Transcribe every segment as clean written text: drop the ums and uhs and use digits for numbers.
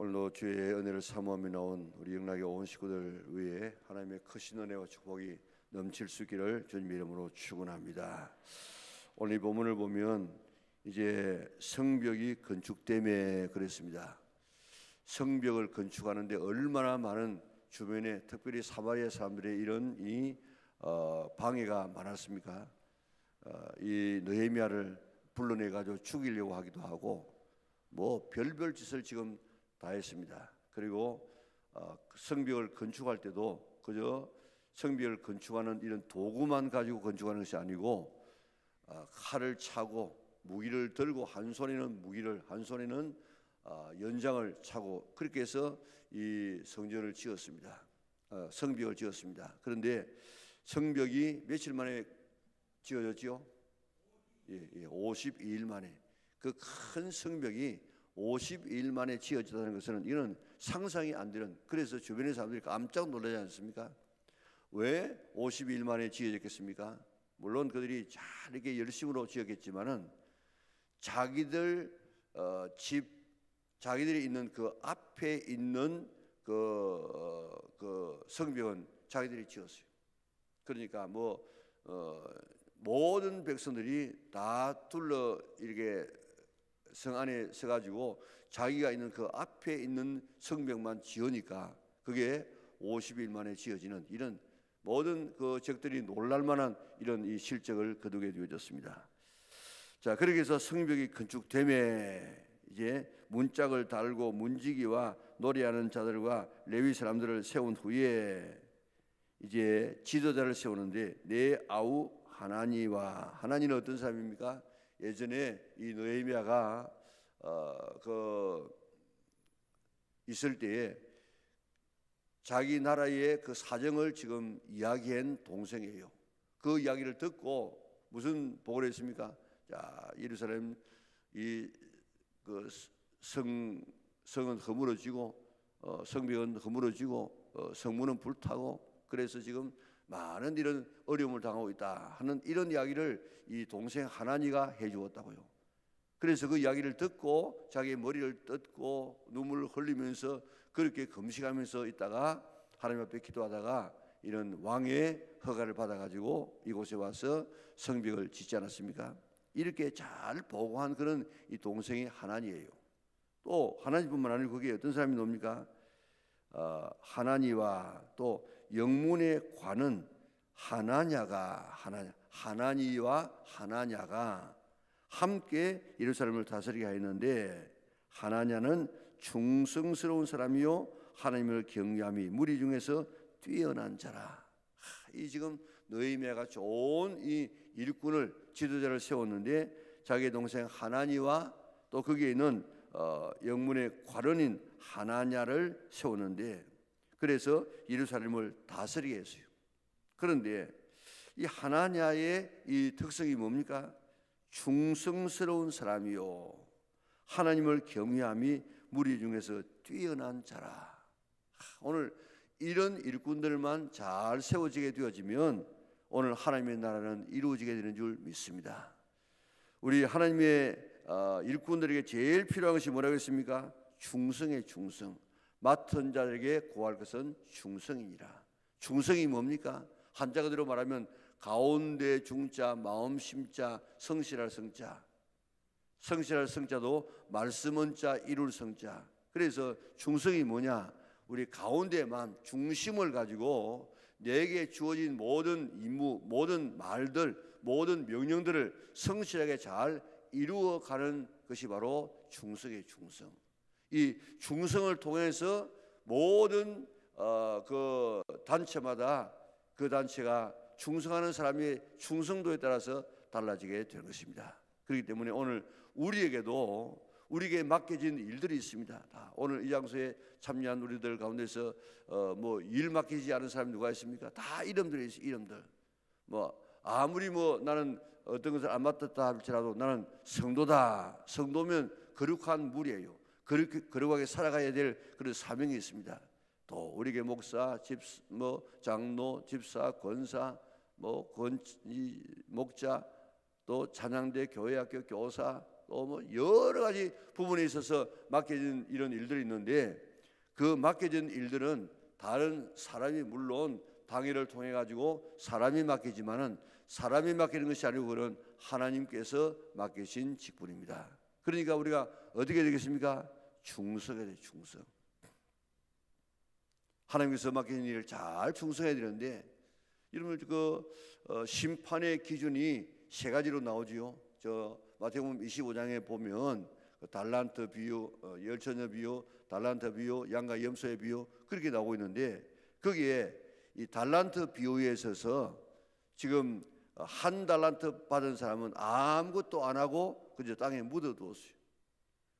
오늘도 주의 은혜를 사모하며 나온 우리 영락의 온 식구들 위해 하나님의 크신 은혜와 축복이 넘칠 수 있기를 주님 이름으로 축원합니다. 오늘 이 본문을 보면 이제 성벽이 건축됨에 그랬습니다. 성벽을 건축하는데 얼마나 많은 주변에 특별히 사마리아 사람들의 이런 방해가 많았습니까? 이 느헤미야를 불러내 가지고 죽이려고 하기도 하고 뭐 별별 짓을 지금 다 했습니다. 그리고 성벽을 건축할 때도 그저 성벽을 건축하는 이런 도구만 가지고 건축하는 것이 아니고 칼을 차고 무기를 들고 한 손에는 무기를 한 손에는 연장을 차고 그렇게 해서 이 성전을 지었습니다. 성벽을 지었습니다. 그런데 성벽이 며칠 만에 지어졌죠? 52일 만에. 그 큰 성벽이 52일 만에 지어졌다는 것은 이런 상상이 안 되는, 그래서 주변의 사람들이 깜짝 놀라지 않습니까? 왜 52일 만에 지어졌겠습니까? 물론 그들이 잘 이렇게 열심으로 지었겠지만은 자기들 자기들이 있는 그 앞에 있는 그 성벽은 자기들이 지었어요. 그러니까 모든 백성들이 다 둘러 이렇게 성 안에 서가지고 자기가 있는 그 앞에 있는 성벽만 지으니까 그게 50일 만에 지어지는 이런 모든 그 적들이 놀랄만한 이런 이 실적을 거두게 되어졌습니다. 자, 그렇게 해서 성벽이 건축됨에 이제 문짝을 달고 문지기와 노래하는 자들과 레위 사람들을 세운 후에 이제 지도자를 세우는데 내 아우 하나니와, 하나니는 어떤 사람입니까? 예전에 이 느헤미야가 있을 때에 자기 나라의 그 사정을 지금 이야기한 동생이에요. 그 이야기를 듣고 무슨 보고를 했습니까? 자, 예루살렘 성은 허물어지고 성벽은 허물어지고 성문은 불타고 그래서 지금 많은 이런 어려움을 당하고 있다 하는 이런 이야기를 이 동생 하나니가 해주었다고요. 그래서 그 이야기를 듣고 자기의 머리를 뜯고 눈물을 흘리면서 그렇게 금식하면서 있다가 하나님 앞에 기도하다가 이런 왕의 허가를 받아가지고 이곳에 와서 성벽을 짓지 않았습니까? 이렇게 잘 보고한 그런 이 동생이 하나니예요. 또 하나니뿐만 아니고 거기에 어떤 사람이 놉니까? 하나니와 또 영문의 관은 하나니와 하나냐가 함께 예루살렘을 다스리게 하였는데 하나냐는 충성스러운 사람이요 하나님을 경외함이 무리 중에서 뛰어난 자라. 이 지금 느헤미야가 좋은 이 일꾼을 지도자를 세웠는데 자기 동생 하나니와 또 거기에 있는 영문의 관원인 하나냐를 세웠는데 그래서 예루살렘을 다스리게 했어요. 그런데 이 하나냐의 이 특성이 뭡니까? 충성스러운 사람이요 하나님을 경외함이 무리 중에서 뛰어난 자라. 오늘 이런 일꾼들만 잘 세워지게 되어지면 오늘 하나님의 나라는 이루어지게 되는 줄 믿습니다. 우리 하나님의 일꾼들에게 제일 필요한 것이 뭐라고 했습니까? 충성의 충성. 맡은 자들에게 구할 것은 충성이니라. 충성이 뭡니까? 한자 그대로 말하면 가운데 중자, 마음 심자, 성실할 성자. 성실할 성자도 말씀은 자, 이룰 성자. 그래서 충성이 뭐냐? 우리 가운데만 중심을 가지고 내게 주어진 모든 임무, 모든 말들, 모든 명령들을 성실하게 잘 이루어가는 것이 바로 충성의 충성. 이 충성을 통해서 모든 그 단체마다 그 단체가 충성하는 사람의 충성도에 따라서 달라지게 되는 것입니다. 그렇기 때문에 오늘 우리에게 맡겨진 일들이 있습니다. 다 오늘 이 장소에 참여한 우리들 가운데서 일 맡기지 않은 사람이 누가 있습니까? 다 이름들이 있어요. 이름들. 아무리 나는 어떤 것을 안 맡았다 할지라도 나는 성도다. 성도면 거룩한 무리예요. 거룩하게 살아가야 될 그런 사명이 있습니다. 또 우리에게 목사, 장로, 집사, 권사, 목자, 또 찬양대, 교회학교 교사, 또 뭐 여러 가지 부분에 있어서 맡겨진 이런 일들이 있는데, 그 맡겨진 일들은 다른 사람이, 물론 당회를 통해 가지고 사람이 맡기지만은 사람이 맡기는 것이 아니고 그는 하나님께서 맡기신 직분입니다. 그러니까 우리가 어떻게 되겠습니까? 충성해야 돼요. 충성. 하나님께서 맡기는 일을 잘 충성해야 되는데, 여러분 심판의 기준이 세 가지로 나오지요. 저 마태복음 25장에 보면 달란트 비유, 열처녀 비유, 달란트 비유, 양과 염소의 비유 그렇게 나오고 있는데, 거기에 이 달란트 비유에 있어서 지금 한 달란트 받은 사람은 아무것도 안 하고 그저 땅에 묻어두었어요.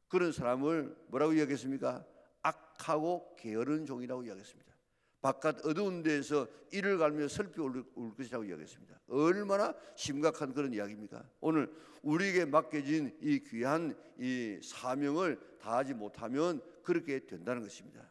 그런 사람을 뭐라고 이야기했습니까? 악하고 게으른 종이라고 이야기했습니다. 바깥 어두운 데에서 이를 갈며 슬피 울 것이라고 이야기했습니다. 얼마나 심각한 그런 이야기입니까? 오늘 우리에게 맡겨진 이 귀한 이 사명을 다하지 못하면 그렇게 된다는 것입니다.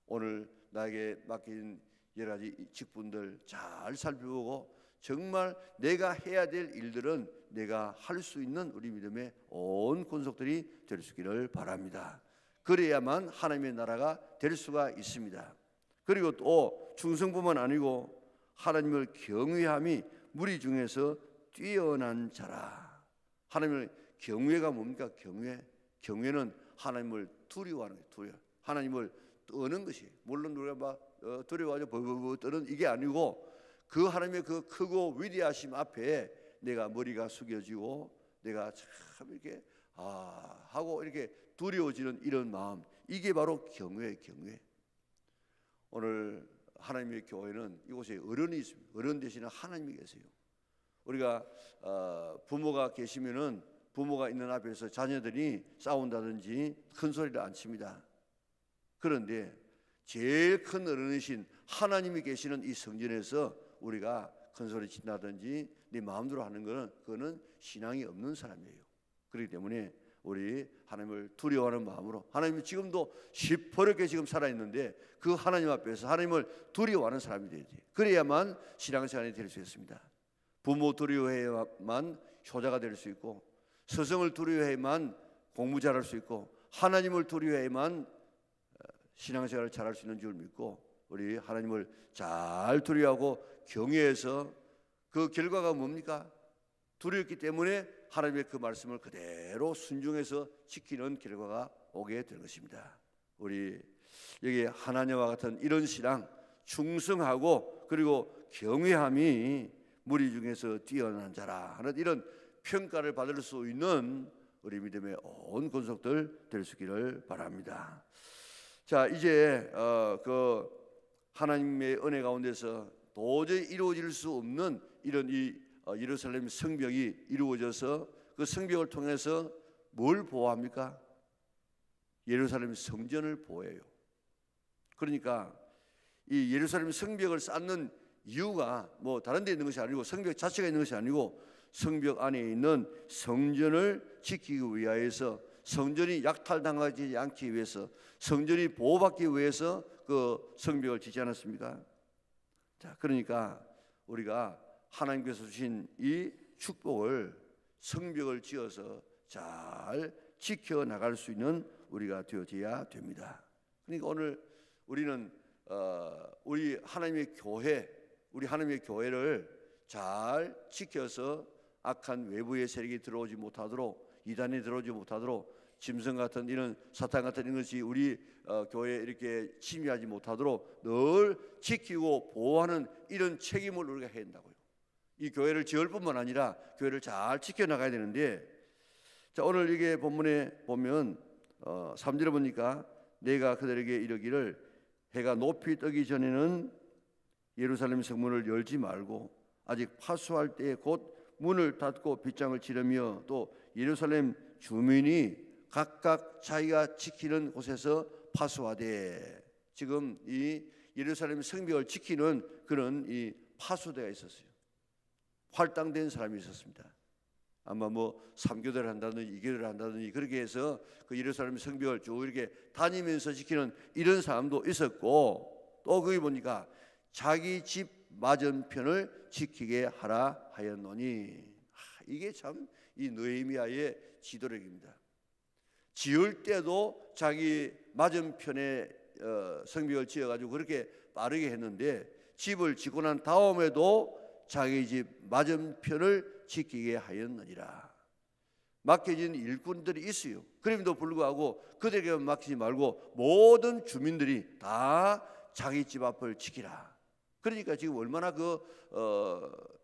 오늘 나에게 맡긴 여러 가지 직분들 잘 살펴보고 정말 내가 해야 될 일들은 내가 할 수 있는 우리 믿음의 온 권속들이 될 수 있기를 바랍니다. 그래야만 하나님의 나라가 될 수가 있습니다. 그리고 또 충성뿐만 아니고 하나님을 경외함이 무리 중에서 뛰어난 자라. 하나님을 경외가 뭡니까? 경외는 하나님을 두려워하는 거예요. 두려워. 하나님을 떠는 것이, 물론 우리가 막 두려워하죠. 버버버 떠는 이게 아니고 그 하나님의 그 크고 위대하심 앞에 내가 머리가 숙여지고 내가 참 이렇게 하고 이렇게 두려워지는 이런 마음, 이게 바로 경외. 오늘 하나님의 교회는 이곳에 어른이 있습니다. 어른 대신에 하나님이 계세요. 우리가 부모가 계시면은 부모가 있는 앞에서 자녀들이 싸운다든지 큰 소리를 안 칩니다. 그런데 제일 큰 어른이신 하나님이 계시는 이 성전에서 우리가 큰 소리 친다든지 네 마음대로 하는 거는 그거는 신앙이 없는 사람이에요. 그렇기 때문에 우리 하나님을 두려워하는 마음으로, 하나님이 지금도 시퍼렇게 지금 살아있는데 그 하나님 앞에서 하나님을 두려워하는 사람이 되야지. 그래야만 신앙생활이 될 수 있습니다. 부모 두려워해야만 효자가 될 수 있고, 스승을 두려워해야만 공부 잘할 수 있고, 하나님을 두려워해야만 신앙생활을 잘할 수 있는 줄 믿고, 우리 하나님을 잘 두려워하고 경외해서 그 결과가 뭡니까? 두려웠기 때문에 하나님의 그 말씀을 그대로 순종해서 지키는 결과가 오게 될 것입니다. 우리 여기 하나님과 같은 이런 신앙, 충성하고 그리고 경외함이 무리 중에서 뛰어난 자라 하는 이런 평가를 받을 수 있는 우리 믿음의 온 권속들 될 수 있기를 바랍니다. 자, 이제 그 하나님의 은혜 가운데서 도저히 이루어질 수 없는 이런 이 예루살렘 성벽이 이루어져서 그 성벽을 통해서 뭘 보호합니까? 예루살렘 성전을 보호해요. 그러니까 이 예루살렘 성벽을 쌓는 이유가 뭐 다른 데 있는 것이 아니고, 성벽 자체가 있는 것이 아니고 성벽 안에 있는 성전을 지키기 위하여서, 성전이 약탈당하지 않기 위해서, 성전이 보호받기 위해서 그 성벽을 짓지 않았습니까? 자, 그러니까 우리가 하나님께서 주신 이 축복을, 성벽을 지어서 잘 지켜나갈 수 있는 우리가 되어져야 됩니다. 그러니까 오늘 우리는 우리 하나님의 교회, 우리 하나님의 교회를 잘 지켜서 악한 외부의 세력이 들어오지 못하도록, 이단이 들어오지 못하도록, 짐승 같은 이런 사탄 같은 이런 것이 우리 교회에 이렇게 침입하지 못하도록 늘 지키고 보호하는 이런 책임을 우리가 해야 한다고요. 이 교회를 지을 뿐만 아니라 교회를 잘 지켜나가야 되는데, 자, 오늘 이게 본문에 보면 3절에 보니까 내가 그들에게 이르기를 해가 높이 뜨기 전에는 예루살렘 성문을 열지 말고 아직 파수할 때에 곧 문을 닫고 빗장을 치르며, 또 예루살렘 주민이 각각 자기가 지키는 곳에서 파수하되, 지금 이 예루살렘 성벽을 지키는 그런 이 파수대가 있었어요. 할당된 사람이 있었습니다. 아마 뭐 3교대를 한다든지 2교대를 한다든지 그렇게 해서 그 예루살렘 성벽을 쭉 이렇게 다니면서 지키는 이런 사람도 있었고, 또 거기 보니까 자기 집 맞은편을 지키게 하라 하였노니, 이게 참 이 느헤미야의 지도력입니다. 지을 때도 자기 맞은편에 성벽을 지어가지고 그렇게 빠르게 했는데 집을 짓고 난 다음에도 자기 집 맞은편을 지키게 하였느니라. 맡겨진 일꾼들이 있어요. 그럼에도 불구하고 그들에게만 맡기지 말고 모든 주민들이 다 자기 집 앞을 지키라. 그러니까 지금 얼마나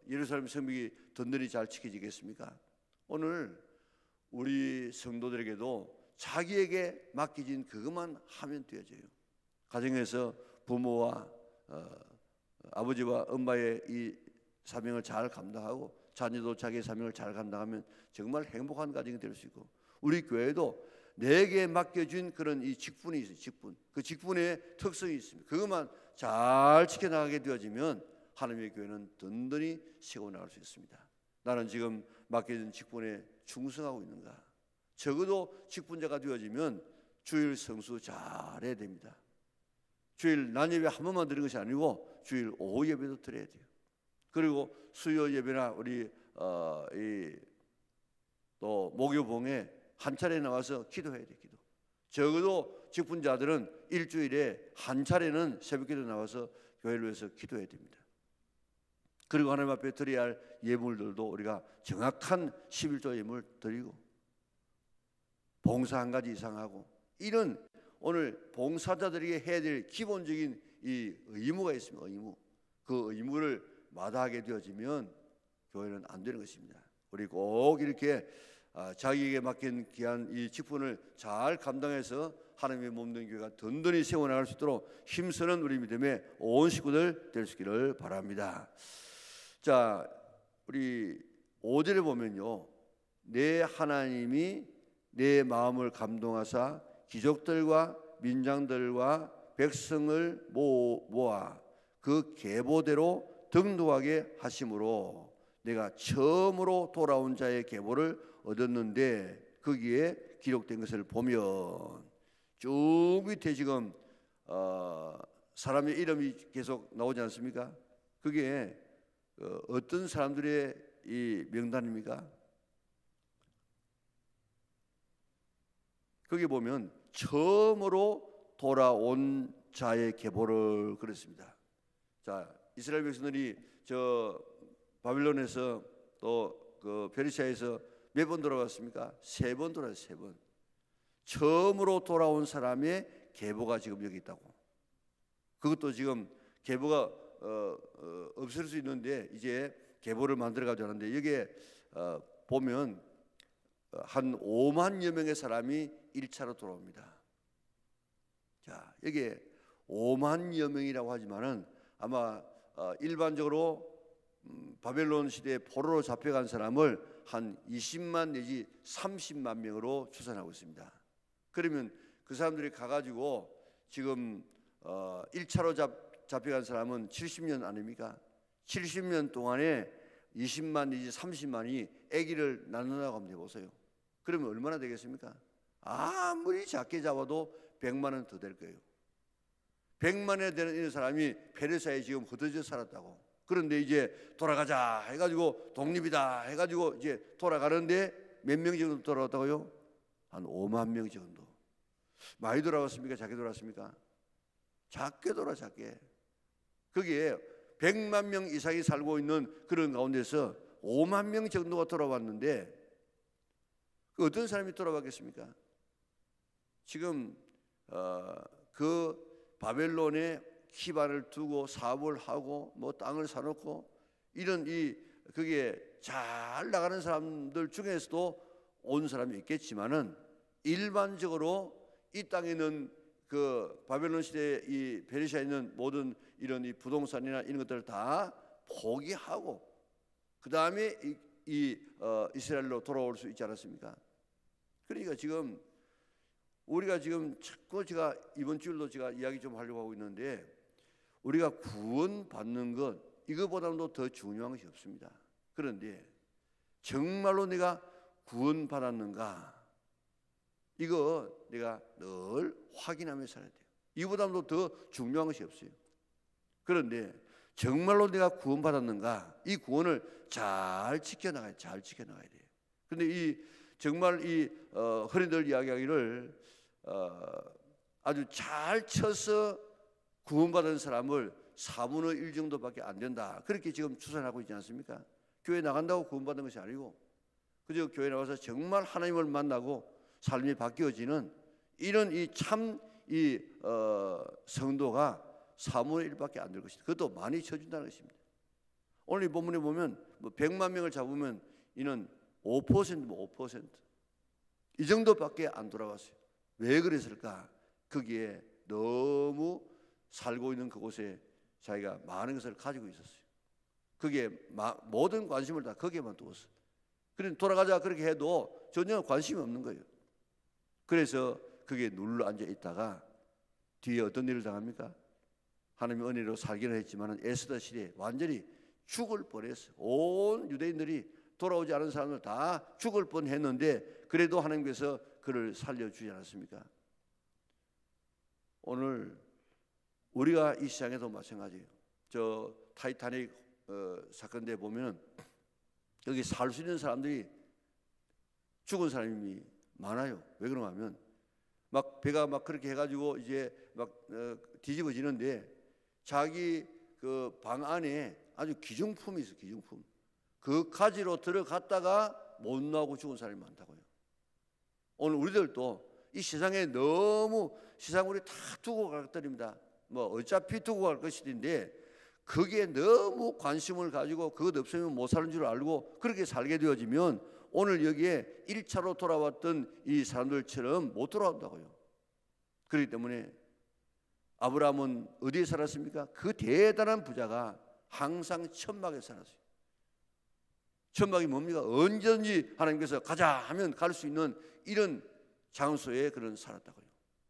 예루살렘 성벽이 든든히 잘 지켜지겠습니까? 오늘 우리 성도들에게도 자기에게 맡겨진 그것만 하면 되어져요. 가정에서 부모와 아버지와 엄마의 이 사명을 잘 감당하고 자녀도 자기의 사명을 잘 감당하면 정말 행복한 가정이 될 수 있고, 우리 교회도 내게 맡겨진 그런 이 직분이 있어요. 직분. 그 직분의 특성이 있습니다. 그것만 잘 지켜나가게 되어지면 하나님의 교회는 든든히 세워나갈 수 있습니다. 나는 지금 맡겨진 직분에 충성하고 있는가? 적어도 직분자가 되어지면 주일 성수 잘해야 됩니다. 주일 낮 예배 한 번만 드리는 것이 아니고 주일 오후 예배도 드려야 돼요. 그리고 수요 예배나 우리 또 목요봉에 한 차례 나와서 기도해야 돼요. 기도. 적어도 직분자들은 일주일에 한 차례는 새벽기도 나와서 교회를 위해서 기도해야 됩니다. 그리고 하나님 앞에 드려야 할 예물들도 우리가 정확한 11조 예물 드리고 봉사 한 가지 이상 하고, 이런 오늘 봉사자들에게 해야 될 기본적인 이 의무가 있습니다. 의무. 그 의무를 마다하게 되어지면 교회는 안 되는 것입니다. 우리 꼭 이렇게 자기에게 맡긴 귀한 이 직분을 잘 감당해서 하나님의 몸된 교회가 든든히 세워나갈 수 있도록 힘쓰는 우리 믿음의 온 식구들 될 수 있기를 바랍니다. 자, 우리 5절에 보면요, 내 하나님이 내 마음을 감동하사 귀족들과 민장들과 백성을 모아 그 계보대로 등도하게 하심으로 내가 처음으로 돌아온 자의 계보를 얻었는데, 거기에 기록된 것을 보면 쭉 밑에 지금 사람의 이름이 계속 나오지 않습니까? 그게 어떤 사람들의 이 명단입니까? 거기 보면 처음으로 돌아온 자의 계보를 그랬습니다. 자, 이스라엘 백성들이 저 바빌론에서 또 그 페르시아에서 몇 번 돌아갔습니까? 3번 돌아왔어요. 3번. 처음으로 돌아온 사람의 계보가 지금 여기 있다고. 그것도 지금 계보가 없을 수 있는데 이제 계보를 만들어 가지고 하는데, 여기에 보면 한 5만여 명의 사람이 1차로 돌아옵니다. 자, 여기에 5만여 명이라고 하지만은 아마 일반적으로 바벨론 시대에 포로로 잡혀간 사람을 한 20만 내지 30만 명으로 추산하고 있습니다. 그러면 그 사람들이 가가지고 지금 1차로 잡혀간 사람은 70년 아닙니까? 70년 동안에 20만 내지 30만이 아기를 낳는다고 하면 해보세요. 그러면 얼마나 되겠습니까? 아무리 작게 잡아도 100만 원 더 될 거예요. 100만에 되는 사람이 페르시아에 지금 흩어져 살았다고. 그런데 이제 돌아가자 해가지고 독립이다 해가지고 이제 돌아가는데 몇 명 정도 돌아왔다고요? 한 5만 명 정도. 많이 돌아왔습니까? 작게 돌아왔습니까? 작게 작게. 거기에 100만 명 이상이 살고 있는 그런 가운데서 5만 명 정도가 돌아왔는데, 그 어떤 사람이 돌아왔겠습니까? 지금 그 바벨론에 기반을 두고 사업을 하고 뭐 땅을 사놓고 이런 그게 잘 나가는 사람들 중에서도 온 사람이 있겠지만은, 일반적으로 이 땅에 있는 그 바벨론 시대 이 페르시아에 있는 모든 이런 이 부동산이나 이런 것들을 다 포기하고 그 다음에 이스라엘로 돌아올 수 있지 않았습니까? 그러니까 지금 우리가 지금 자꾸 제가 이번 주일도 제가 이야기 좀 하려고 하고 있는데, 우리가 구원받는 것 이거보다도 더 중요한 것이 없습니다. 그런데 정말로 내가 구원받았는가, 이거 내가 늘 확인하며 살아야 돼요. 이보다도 더 중요한 것이 없어요. 그런데 정말로 내가 구원받았는가, 이 구원을 잘 지켜나가야 돼요. 그런데 정말 이 흔히들 이야기하기를 아주 잘 쳐서 구원받은 사람을 4분의 1 정도밖에 안 된다, 그렇게 지금 추산하고 있지 않습니까? 교회 나간다고 구원받은 것이 아니고 그저 교회 나와서 정말 하나님을 만나고 삶이 바뀌어지는 이런 이 참 이 성도가 4분의 1밖에 안 될 것이다. 그것도 많이 쳐준다는 것입니다. 오늘 이 본문에 보면 100만 명을 잡으면 이는 5%, 이 정도밖에 안 돌아갔어요. 왜 그랬을까? 거기에 너무 살고 있는 그곳에 자기가 많은 것을 가지고 있었어요. 거기에 모든 관심을 다 거기에만 두었어요. 그래서 돌아가자 그렇게 해도 전혀 관심이 없는 거예요. 그래서 거기에 눌러 앉아 있다가 뒤에 어떤 일을 당합니까? 하나님의 은혜로 살기는 했지만 에스더 시대에 완전히 죽을 뻔했어요. 온 유대인들이 돌아오지 않은 사람들 다 죽을 뻔했는데 그래도 하나님께서 그를 살려주지 않았습니까? 오늘 우리가 이 시장에도 마찬가지예요. 저 타이타닉 사건 때 보면 여기 살 수 있는 사람들이 죽은 사람이 많아요. 왜 그런가 하면 막 배가 막 그렇게 해가지고 이제 막 뒤집어지는데 자기 그 방 안에 아주 기중품이 있어요. 기중품. 그 가지로 들어갔다가 못 나오고 죽은 사람이 많다고요. 오늘 우리들도 이 세상에 너무 세상 우리 다 두고 갈 것들입니다. 뭐 어차피 두고 갈 것인데 거기에 너무 관심을 가지고 그것 없으면 못 사는 줄 알고 그렇게 살게 되어지면 오늘 여기에 1차로 돌아왔던 이 사람들처럼 못 돌아온다고요. 그렇기 때문에 아브라함은 어디에 살았습니까? 그 대단한 부자가 항상 천막에 살았어요. 천막이 뭡니까? 언제든지 하나님께서 가자 하면 갈 수 있는 이런 장소에 그런 살았다고요.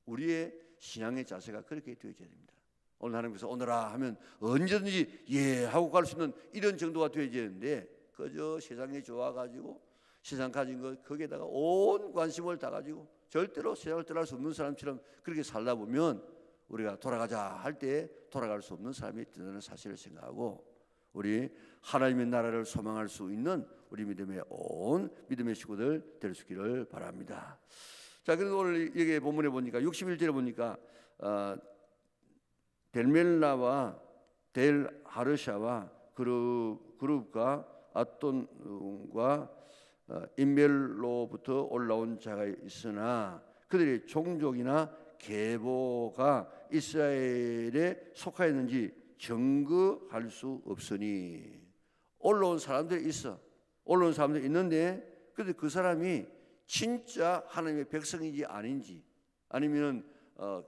우리의 신앙의 자세가 그렇게 되어져야 됩니다. 오늘 하나님께서 오너라 하면 언제든지 예 하고 갈 수 있는 이런 정도가 되어져야 되는데 그저 세상에 좋아가지고 세상 가진 것 거기에다가 온 관심을 다 가지고 절대로 세상을 떠날 수 없는 사람처럼 그렇게 살다 보면 우리가 돌아가자 할 때 돌아갈 수 없는 사람이 있다는 사실을 생각하고 우리 하나님의 나라를 소망할 수 있는 우리 믿음의 온 믿음의 식구들 될 수 있기를 바랍니다. 자, 그래서 오늘 여기 본문에 보니까 61절에 보니까 델멜라와 델 하르샤와 그룹과 아돈과 인멜로부터 올라온 자가 있으나 그들의 종족이나 계보가 이스라엘에 속하였는지 증거할 수 없으니 올라온 사람들이 있어. 올라온 사람들이 있는데 근데 그 사람이 진짜 하나님의 백성인지 아닌지 아니면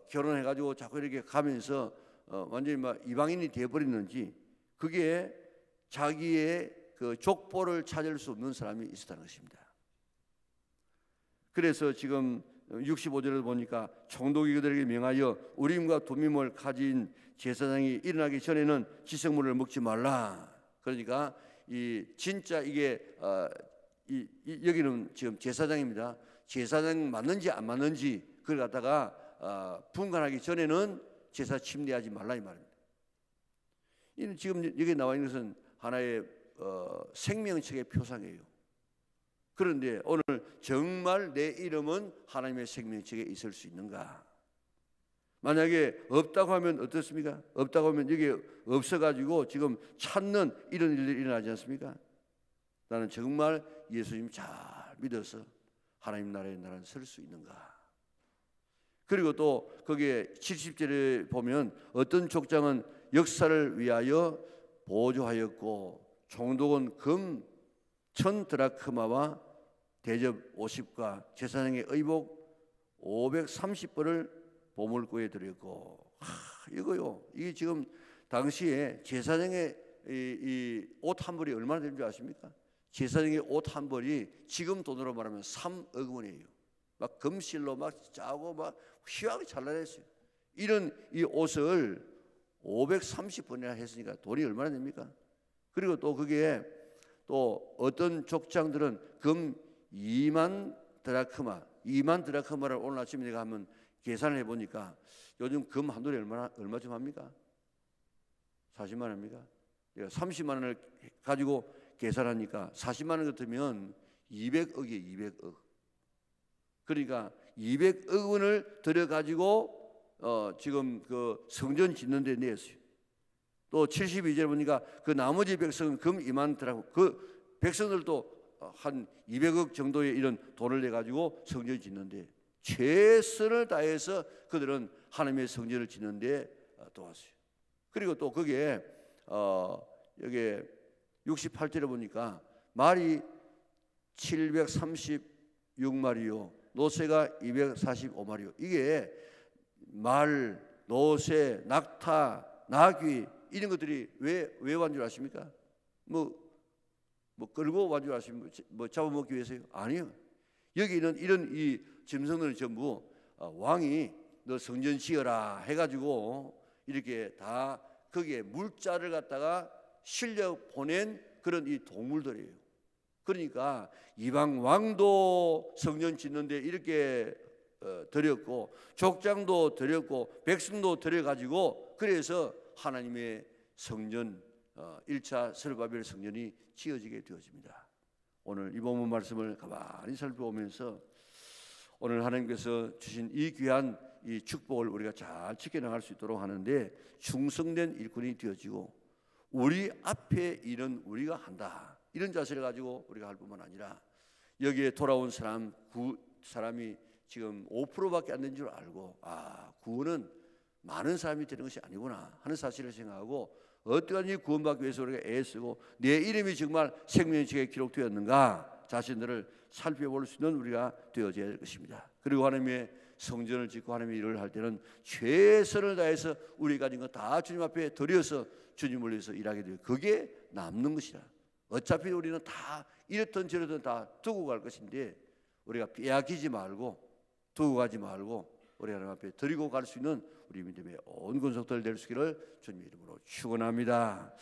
결혼해가지고 자꾸 이렇게 가면서 완전히 막 이방인이 되어버렸는지 그게 자기의 그 족보를 찾을 수 없는 사람이 있었다는 것입니다. 그래서 지금 65절을 보니까 총독이 그들에게 명하여 우림과 둠밈을 가진 제사장이 일어나기 전에는 지성물을 먹지 말라. 그러니까 이 진짜 이게 여기는 지금 제사장입니다. 제사장 맞는지 안 맞는지 그걸 갖다가 분간하기 전에는 제사 침례하지 말라 이 말입니다. 이는 지금 여기 나와 있는 것은 하나의 생명책의 표상이에요. 그런데 오늘 정말 내 이름은 하나님의 생명책에 있을 수 있는가? 만약에 없다고 하면 어떻습니까? 없다고 하면 여기 없어가지고 지금 찾는 이런 일들이 일어나지 않습니까? 나는 정말 예수님 잘 믿어서 하나님 나라의 나라에 설 수 있는가? 그리고 또 거기에 70절에 보면 어떤 족장은 역사를 위하여 보조하였고 총독은 금 1000드라크마와 대접 50과 제사장의 의복 530벌을 보물고에 들였고 이거요. 이게 지금 당시에 제사장의 이 옷 한 벌이 얼마나 되는 줄 아십니까? 제사장의 옷 한 벌이 지금 돈으로 말하면 3억 원이에요. 막 금실로 막 짜고 막 휘하게 잘라냈어요. 이런 이 옷을 530번이나 했으니까 돈이 얼마나 됩니까? 그리고 또 그게 또 어떤 족장들은 금 2만 드라크마를 오늘 아침에 내가 한번 계산을 해보니까 요즘 금 한 돌이 얼마쯤 합니까? 40만 원입니까? 내가 30만 원을 가지고 계산하니까 40만 원 같으면 200억이에요. 200억. 그러니까 200억 원을 들여가지고 지금 그 성전 짓는 데 냈어요. 또 72절에 보니까 그 나머지 백성은 금 2만 드라고, 그 백성들도 한 200억 정도의 이런 돈을 내가지고 성전을 짓는데 최선을 다해서 그들은 하나님의 성전을 짓는데 도왔어요. 그리고 또 거기에 여기 68절에 보니까 말이 736마리요 노새가 245마리요. 이게 말, 노새, 낙타, 나귀 이런 것들이 왜 완 줄 아십니까? 뭐 끌고 완 줄 아십니까? 뭐 잡아먹기 위해서요? 아니요. 여기 있는 이런 이 짐승들은 전부 왕이 너 성전 지어라 해가지고 이렇게 다 거기에 물자를 갖다가 실려 보낸 그런 이 동물들이에요. 그러니까 이방 왕도 성전 짓는데 이렇게 드렸고 족장도 드렸고 백성도 드려가지고 그래서 하나님의 성전 1차 스룹바벨 성전이 지어지게 되어집니다. 오늘 이 본문 말씀을 가만히 살펴보면서 오늘 하나님께서 주신 이 귀한 이 축복을 우리가 잘 지켜나갈 수 있도록 하는데 충성된 일꾼이 되어지고 우리 앞에 일은 우리가 한다 이런 자세를 가지고 우리가 할 뿐만 아니라 여기에 돌아온 사람이 지금 5%밖에 안 된 줄 알고 구원은 많은 사람이 되는 것이 아니구나 하는 사실을 생각하고 어떠한지 구원받기 위해서 우리가 애쓰고 내 이름이 정말 생명책에 기록되었는가 자신들을 살펴볼 수 있는 우리가 되어져야 될 것입니다. 그리고 하나님의 성전을 짓고 하나님의 일을 할 때는 최선을 다해서 우리 가진 거 다 주님 앞에 드려서 주님을 위해서 일하게 돼요. 그게 남는 것이라. 어차피 우리는 다 이렇든 저렇든 다 두고 갈 것인데 우리가 빼앗기지 말고 두고 가지 말고 우리 하나님 앞에 드리고 갈 수 있는 우리 믿음의 온 권속들 될 수 있기를 주님 이름으로 축원합니다.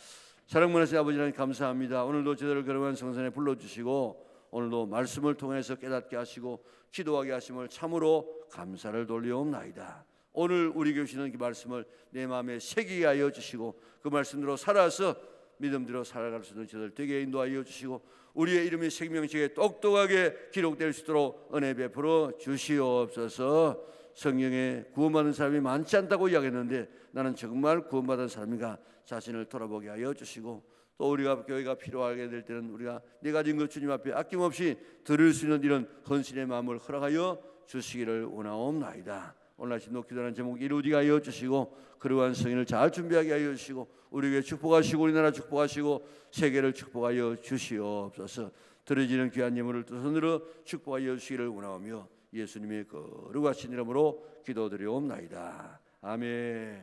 사랑하는 아버지 하나님 감사합니다. 오늘도 저희들을 거룩한 성전에 불러주시고 오늘도 말씀을 통해서 깨닫게 하시고 기도하게 하심을 참으로 감사를 돌려옵나이다. 오늘 우리 교시는 그 말씀을 내 마음에 새기게 하여 주시고 그 말씀대로 살아서 믿음대로 살아갈 수 있는 저들 되게 인도하여 주시고 우리의 이름이 생명책에 똑똑하게 기록될 수 있도록 은혜 베풀어 주시옵소서. 성경에 구원받은 사람이 많지 않다고 이야기했는데 나는 정말 구원받은 사람인가 자신을 돌아보게 하여 주시고 또 우리가 교회가 필요하게 될 때는 우리가 네 가진 것 주님 앞에 아낌없이 들을 수 있는 이런 헌신의 마음을 허락하여 주시기를 원하옵나이다. 오늘 아침 기도하는 제목 이루어지게 하여 주시고 그러한 성인을 잘 준비하게 하여 주시고 우리에게 축복하시고 우리나라 축복하시고 세계를 축복하여 주시옵소서. 드려지는 귀한 예물을 두 손으로 축복하여 주시기를 원하오며 예수님의 거룩하신 이름으로 기도드리옵나이다. 아멘.